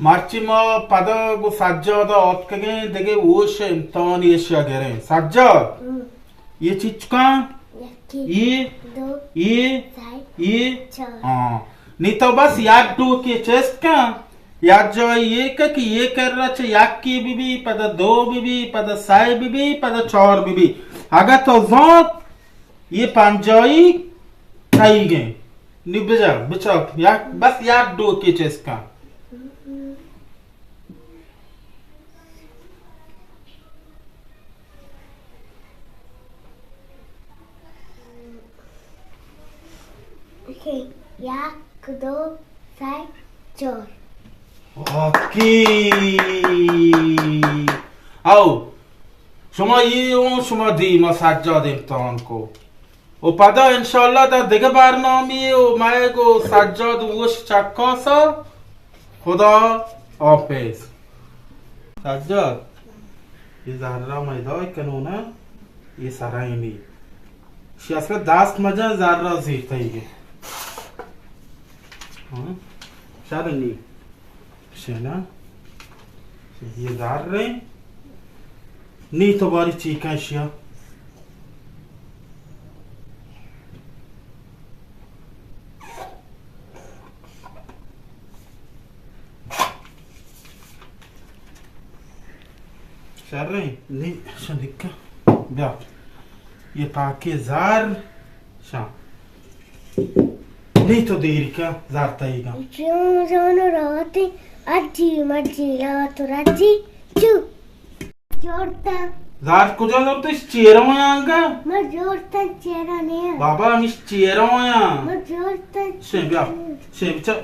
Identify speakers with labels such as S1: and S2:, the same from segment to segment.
S1: 마치마 바다고 사자다 어떻게 되게 오셔 임턴이 시작해래 사자 ये चीज का ये हाँ नहीं तो बस याद दो के चेस्ट का याद जो है ये का कि ये कर रहा है याक की बीबी पदा दो बीबी पदा साई बीबी पदा चौर बीबी अगर तो जोत ये पंजाई खाई गए निबजा बचा याद बस याद दो के चेस्ट का
S2: Okay, یک دو سه چهار.
S1: اوکی او شما شما دیما سجاد امتحان کو و پدا انشالله در دیگه برنامه و مایگو سجاد وش چکاسا خدا حافظ سجاد ये ज़ारा मैदान कनूना ये सारा ही नहीं शियासला दास्त मजा ज़ारा सीखता ही है हाँ शायद नहीं शेना ये ज़ारे नहीं तो बारी चीका शिया شرعي ليه عشان هيك بيعرف يبقى زار شا ليه تديرك زار تايغا
S2: Sono roti, oggi mangiato raggi, giù. Giorta,
S1: زار کجا لبته چیرم آنگا
S2: ma giorta c'era nera.
S1: بابا میش چیرم آیا
S2: Ma giorta
S1: شن بیا شن بچه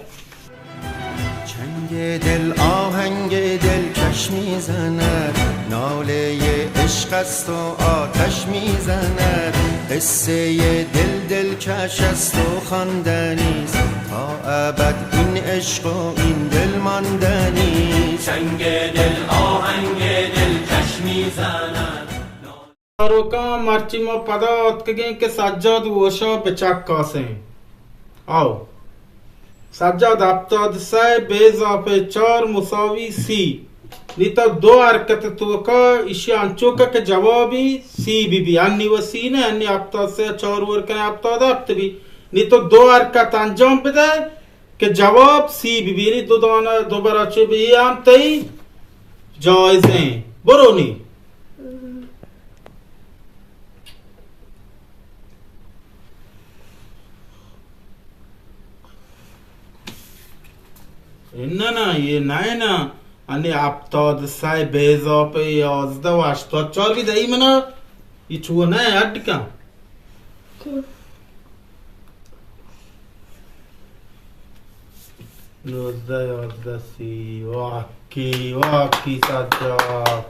S3: چنگ دل آهنگ دل کش میزند ناله عشق است و آتش میزند قصه دل کش است و خواندنیست تا ابد این عشق و این دل ماندنیست
S4: چنگ دل آهنگ دل کش میزند
S1: روکا مرچی ما پدا اتکگیں کہ سجاد وشا بچک کاسیں آو سجاد افتاد سه به اضافه 4 مساوی سی نیتا دو حرکت توکا ایشی انچوکا که جوابی سی بی بی انی و سی نه انی افتاد سه 4 ورکنه افتاد افت بی نیتا دو حرکت انجام بده که جواب سی بی بی نی دو دانه دو براچه بی هم تی جایزه برو نی نه یه نه انی افتاد سه به اضافه 11 و 84 بی دهی منو یه چوه نه هد کن 19 11 30 واکی سجاد